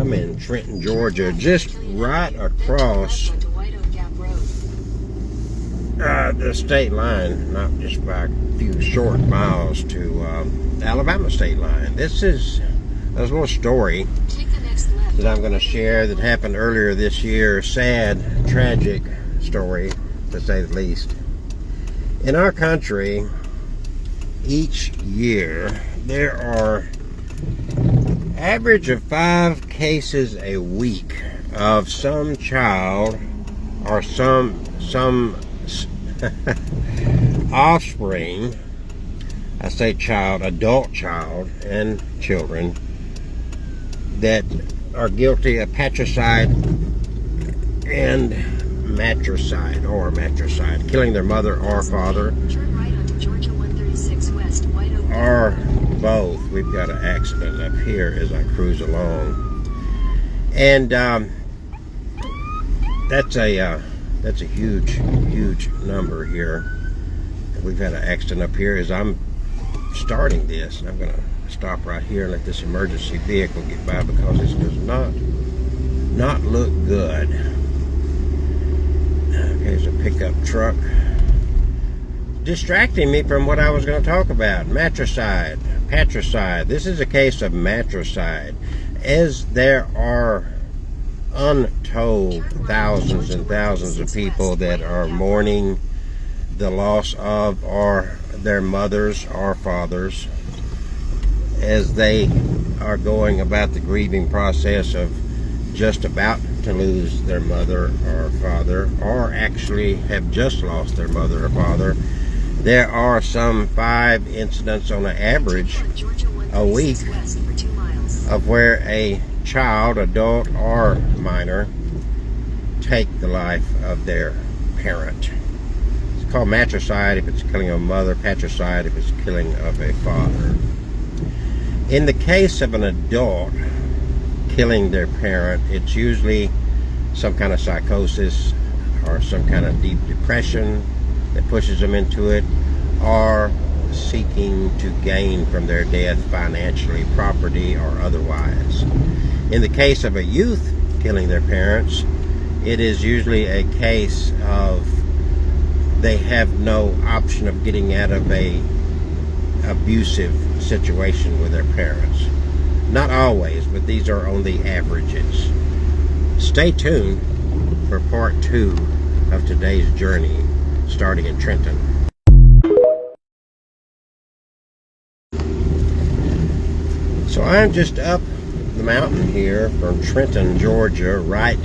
I'm in Trenton, Georgia, just right across the state line, not just by a few short miles to Alabama state line. This is a little story that I'm going to share that happened earlier this year. Sad, tragic story, to say the least. In our country, each year, there are average of 5 cases a week of some child or some offspring, I say child, adult child and children, that are guilty of patricide and matricide, killing their mother or father, or both. We've got an accident up here as I cruise along, and that's a huge number here. We've had an accident up here as I'm starting this, and I'm going to stop right here and let this emergency vehicle get by, because this does not look good. Okay, there's a pickup truck distracting me from what I was going to talk about. Matricide, patricide. This is a case of matricide, as there are untold thousands and thousands of people that are mourning the loss of or their mothers or fathers, as they are going about the grieving process of just about to lose their mother or father, or actually have just lost their mother or father. There are some 5 incidents on an average a week of where a child, adult or minor, take the life of their parent. It's called matricide if it's killing of a mother, patricide if it's killing of a father. In the case of an adult killing their parent, it's usually some kind of psychosis or some kind of deep depression that pushes them into it, or seeking to gain from their death financially, property, or otherwise. In the case of a youth killing their parents, it is usually a case of they have no option of getting out of a abusive situation with their parents. Not always, but these are on the averages. Stay tuned for part 2 of today's journey, starting in Trenton. So I'm just up the mountain here from Trenton, Georgia, right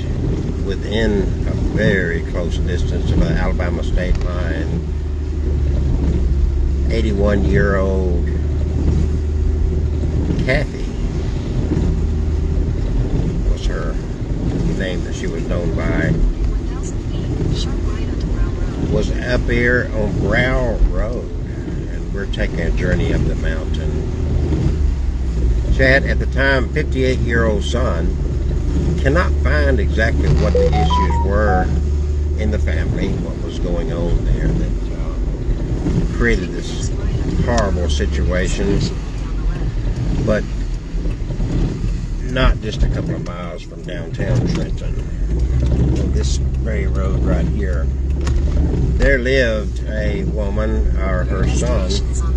within a very close distance of the Alabama state line. 81-year-old Kathy was her name that she was known by. Was up here on Brow Road, and we're taking a journey up the mountain. She had, at the time, 58-year-old son. Cannot find exactly what the issues were in the family, what was going on there that created this horrible situation, but not just a couple of miles from downtown Trenton. On this very road right here, there lived a woman, or her son,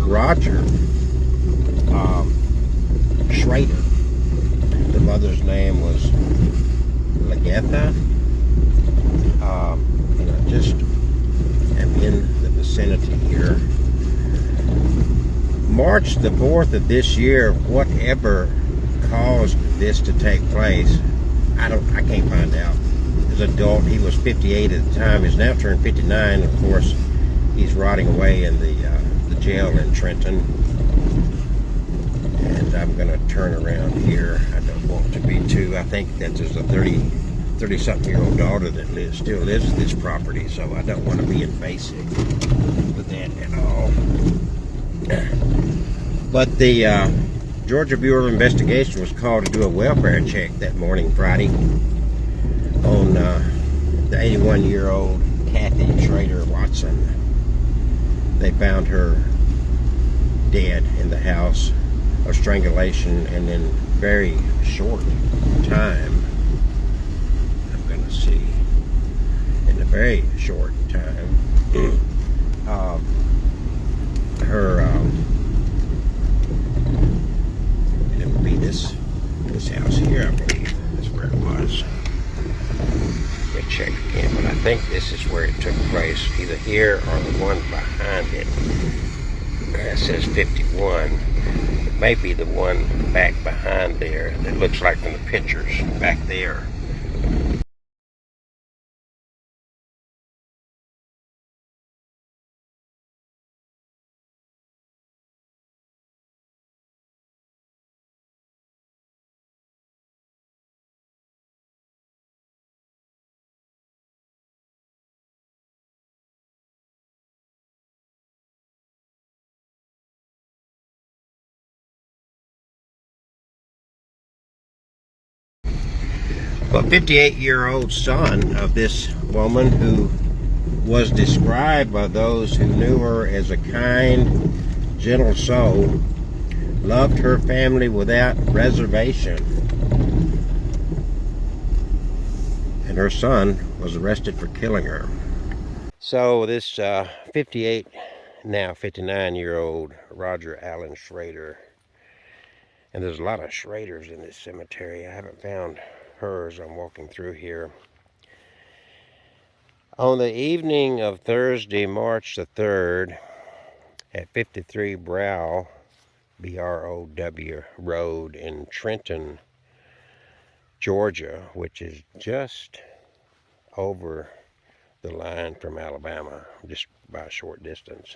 Roger Schrader. The mother's name was Lagetha. And I just am in the vicinity here. March the 4th of this year, whatever caused this to take place, I can't find out. As an adult, he was 58 at the time. He's now turned 59. Of course, he's rotting away in the jail in Trenton. And I'm going to turn around here. I don't want to be too. I think that there's a 30-something-year-old daughter that still lives at this property, so I don't want to be invasive with that at all. But the Georgia Bureau of Investigation was called to do a welfare check that morning, Friday, on the 81-year-old Kathy Schrader Watson. They found her dead in the house of strangulation, and in very short time, I'm going to see, in a very short time, her, it would be this house here, I believe. That's where it was. Let me check again, but I think this is where it took place, either here or the one behind it. It says 51. It may be the one back behind there that looks like from the pictures back there. But 58-year-old son of this woman, who was described by those who knew her as a kind, gentle soul, loved her family without reservation. And her son was arrested for killing her. So this 58, now 59-year-old Roger Allen Schrader, and there's a lot of Schraders in this cemetery. I haven't found hers. I'm walking through here. On the evening of Thursday, March the 3rd, at 53 Brow, B-R-O-W Road in Trenton, Georgia, which is just over the line from Alabama, just by a short distance.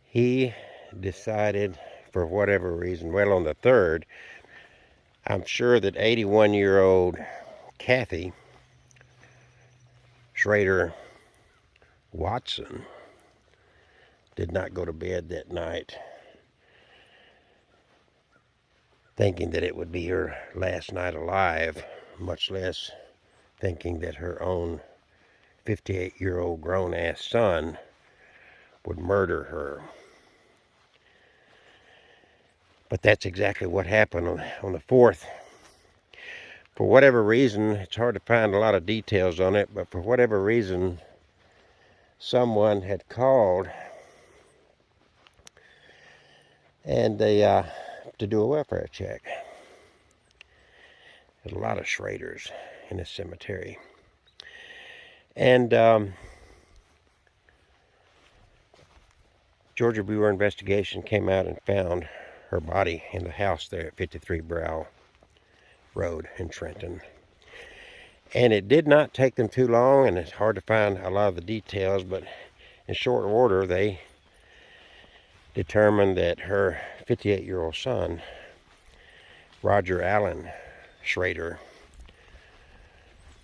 He decided, for whatever reason, well, on the 3rd, I'm sure that 81-year-old Kathy Schrader Watson did not go to bed that night, thinking that it would be her last night alive, much less thinking that her own 58-year-old grown-ass son would murder her. But that's exactly what happened on the 4th. For whatever reason, it's hard to find a lot of details on it, but for whatever reason, someone had called and they to do a welfare check. There's a lot of Schraders in this cemetery. And Georgia Bureau Investigation came out and found her body in the house there at 53 Brow Road in Trenton. And it did not take them too long, and it's hard to find a lot of the details, but in short order, they determined that her 58-year-old son, Roger Allen Schrader,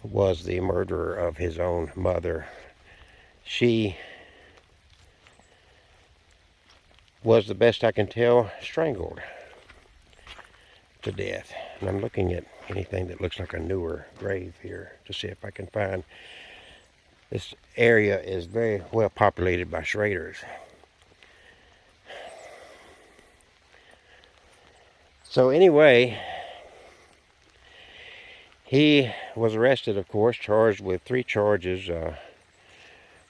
was the murderer of his own mother. She was, the best I can tell, strangled to death. And I'm looking at anything that looks like a newer grave here to see if I can find. This area is very well populated by Schraders. So anyway, he was arrested, of course, charged with 3 charges,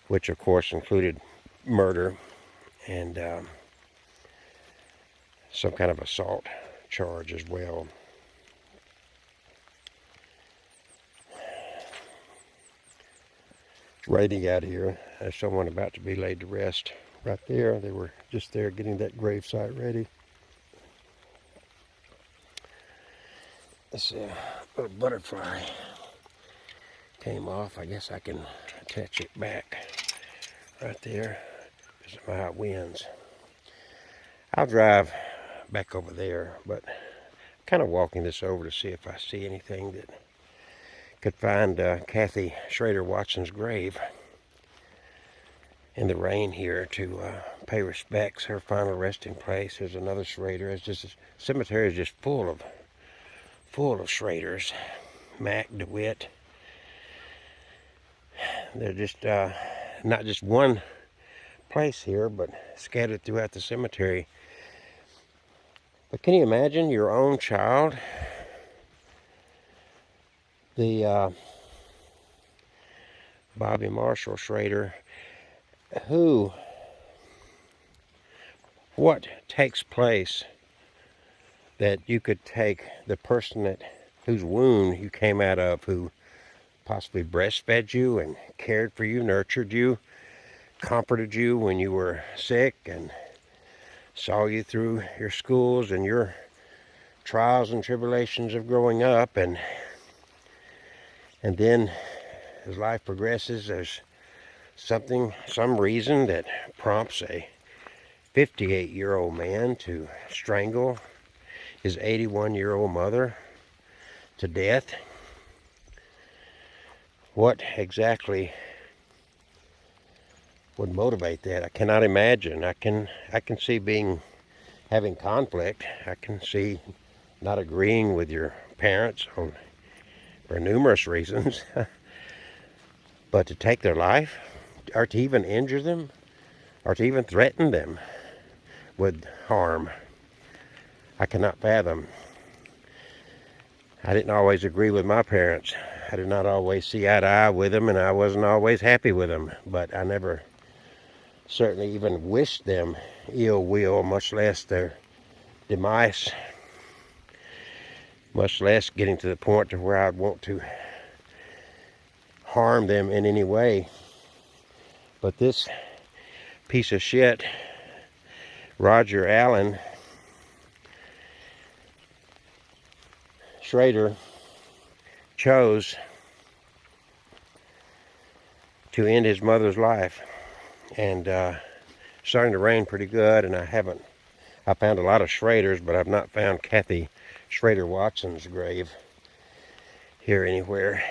which of course included murder and some kind of assault charge as well. It's raining out here. There's someone about to be laid to rest right there. They were just there getting that gravesite ready. Let's see, a little butterfly came off. I guess I can attach it back right there because of my winds. I'll drive back over there, but kind of walking this over to see if I see anything that could find Kathy Schrader Watson's grave in the rain here to pay respects, her final resting place. There's another Schrader. It's just, the cemetery is just full of Schraders. Mac, DeWitt. They're just not just one place here, but scattered throughout the cemetery. But can you imagine your own child the Bobby Marshall Schrader, who, what takes place that you could take the person that whose wound you came out of, who possibly breastfed you and cared for you, nurtured you, comforted you when you were sick, and saw you through your schools and your trials and tribulations of growing up, and then as life progresses, there's some reason that prompts a 58-year-old man to strangle his 81-year-old mother to death. What exactly would motivate that? I cannot imagine. I can see having conflict. I can see not agreeing with your parents for numerous reasons. But to take their life, or to even injure them, or to even threaten them with harm, I cannot fathom. I didn't always agree with my parents. I did not always see eye to eye with them, and I wasn't always happy with them. But I never certainly even wished them ill will, much less their demise, much less getting to the point to where I'd want to harm them in any way. But this piece of shit, Roger Allen Schrader, chose to end his mother's life. And starting to rain pretty good, and I found a lot of Schraders, but I've not found Kathy Schrader Watson's grave here anywhere.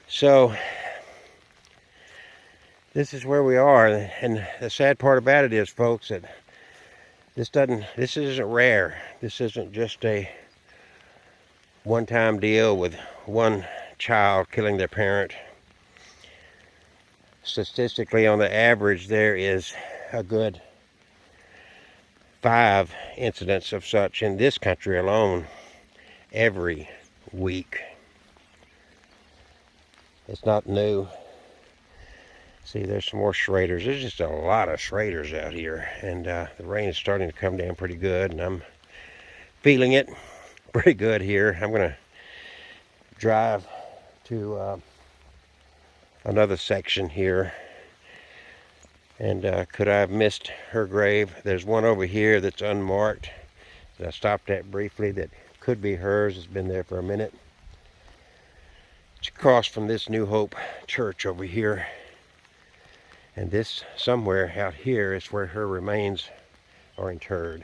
So this is where we are, and the sad part about it is, folks, that this isn't rare. This isn't just a one-time deal with one child killing their parent. Statistically, on the average, there is a good 5 incidents of such in this country alone every week. It's not new. See, there's some more Schraders. There's just a lot of Schraders out here, and the rain is starting to come down pretty good, and I'm feeling it pretty good here. I'm going to drive to another section here, and could I have missed her grave? There's one over here that's unmarked that I stopped at briefly that could be hers. It's been there for a minute. It's across from this New Hope church over here. And this, somewhere out here, is where her remains are interred.